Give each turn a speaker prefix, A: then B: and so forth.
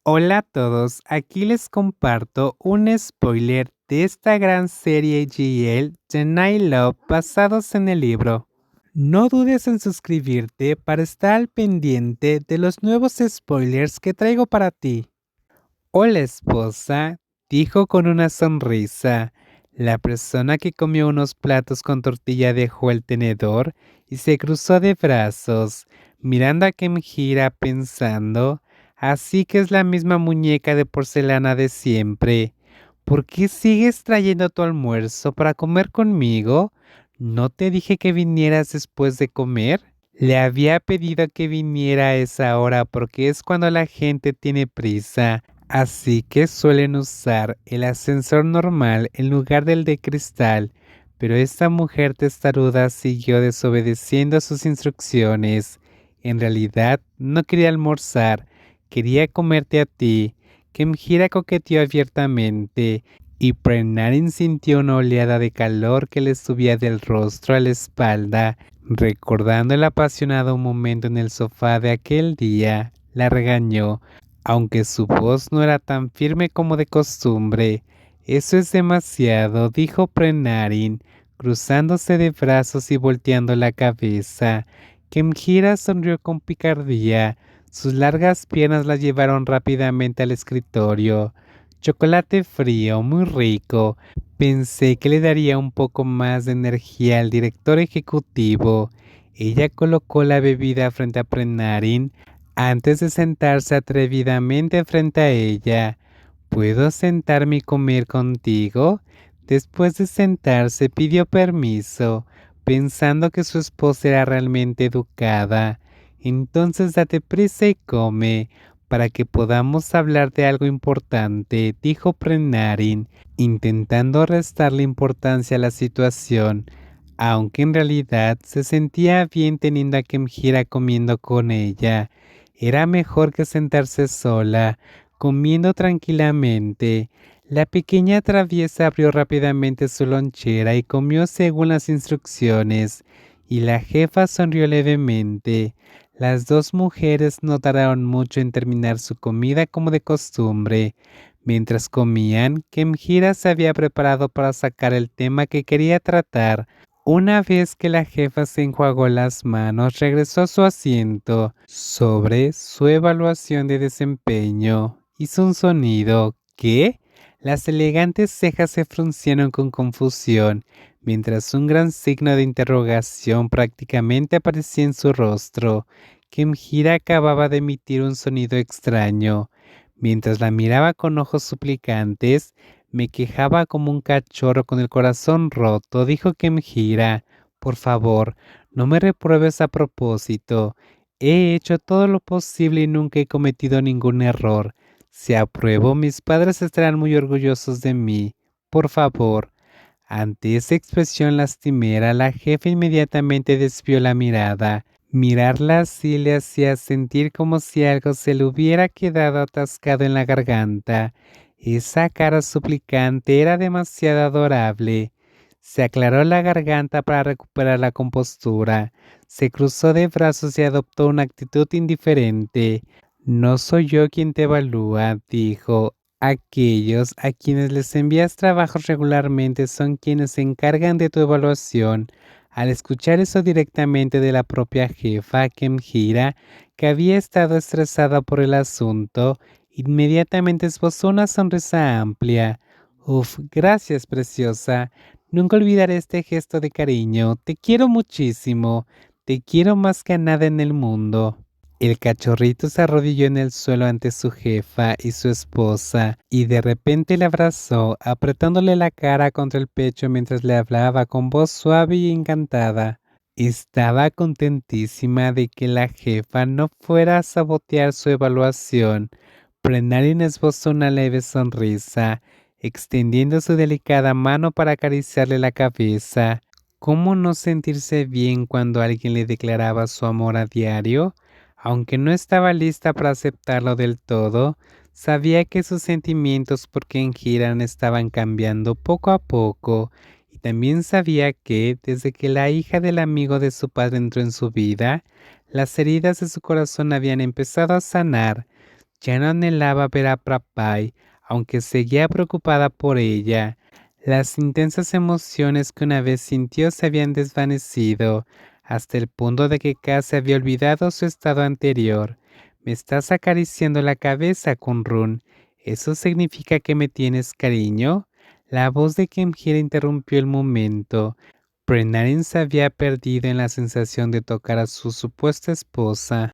A: Hola a todos, aquí les comparto un spoiler de esta gran serie GL The Night Love basados en el libro. No dudes en suscribirte para estar al pendiente de los nuevos spoilers que traigo para ti. Hola esposa, dijo con una sonrisa. La persona que comió unos platos con tortilla dejó el tenedor y se cruzó de brazos, mirando a Kemjira pensando, así que es la misma muñeca de porcelana de siempre. ¿Por qué sigues trayendo tu almuerzo para comer conmigo? ¿No te dije que vinieras después de comer? Le había pedido que viniera a esa hora porque es cuando la gente tiene prisa. Así que suelen usar el ascensor normal en lugar del de cristal, pero esta mujer testaruda siguió desobedeciendo sus instrucciones. En realidad no quería almorzar, quería comerte a ti. Kemjira coqueteó abiertamente y Prenarin sintió una oleada de calor que le subía del rostro a la espalda. Recordando el apasionado momento en el sofá de aquel día, la regañó aunque su voz no era tan firme como de costumbre. Eso es demasiado, dijo Prenarin, cruzándose de brazos y volteando la cabeza. Kemjira sonrió con picardía. Sus largas piernas la llevaron rápidamente al escritorio. Chocolate frío, muy rico. Pensé que le daría un poco más de energía al director ejecutivo. Ella colocó la bebida frente a Prenarin antes de sentarse atrevidamente frente a ella. ¿Puedo sentarme y comer contigo? Después de sentarse pidió permiso, pensando que su esposa era realmente educada. Entonces date prisa y come, para que podamos hablar de algo importante, dijo Prenarin, intentando restarle importancia a la situación, aunque en realidad se sentía bien teniendo a Kemjira comiendo con ella. Era mejor que sentarse sola, comiendo tranquilamente. La pequeña traviesa abrió rápidamente su lonchera y comió según las instrucciones, y la jefa sonrió levemente. Las dos mujeres no tardaron mucho en terminar su comida como de costumbre. Mientras comían, Kemjira se había preparado para sacar el tema que quería tratar. Una vez que la jefa se enjuagó las manos, regresó a su asiento. Sobre su evaluación de desempeño, hizo un sonido. ¿Qué? Las elegantes cejas se fruncieron con confusión, mientras un gran signo de interrogación prácticamente aparecía en su rostro. Kemjira acababa de emitir un sonido extraño. Mientras la miraba con ojos suplicantes, me quejaba como un cachorro con el corazón roto, dijo Kemjira. Por favor, no me repruebes a propósito. He hecho todo lo posible y nunca he cometido ningún error. Si apruebo, mis padres estarán muy orgullosos de mí. Por favor. Ante esa expresión lastimera, la jefa inmediatamente desvió la mirada. Mirarla así le hacía sentir como si algo se le hubiera quedado atascado en la garganta. Esa cara suplicante era demasiado adorable. Se aclaró la garganta para recuperar la compostura. Se cruzó de brazos y adoptó una actitud indiferente. No soy yo quien te evalúa, dijo. Aquellos a quienes les envías trabajos regularmente son quienes se encargan de tu evaluación. Al escuchar eso directamente de la propia jefa, Kemjira, que había estado estresada por el asunto, inmediatamente esbozó una sonrisa amplia. Uf, gracias, preciosa. Nunca olvidaré este gesto de cariño. Te quiero muchísimo. Te quiero más que a nada en el mundo. El cachorrito se arrodilló en el suelo ante su jefa y su esposa y de repente le abrazó, apretándole la cara contra el pecho mientras le hablaba con voz suave y encantada. Estaba contentísima de que la jefa no fuera a sabotear su evaluación. Prenarin esbozó una leve sonrisa, extendiendo su delicada mano para acariciarle la cabeza. ¿Cómo no sentirse bien cuando alguien le declaraba su amor a diario? Aunque no estaba lista para aceptarlo del todo, sabía que sus sentimientos por Ken Hiran estaban cambiando poco a poco, y también sabía que, desde que la hija del amigo de su padre entró en su vida, las heridas de su corazón habían empezado a sanar. Ya no anhelaba ver a Prapai, aunque seguía preocupada por ella. Las intensas emociones que una vez sintió se habían desvanecido, hasta el punto de que casi había olvidado su estado anterior. Me estás acariciando la cabeza, Kunrun. ¿Eso significa que me tienes cariño? La voz de Kemhira interrumpió el momento. Prenaren se había perdido en la sensación de tocar a su supuesta esposa.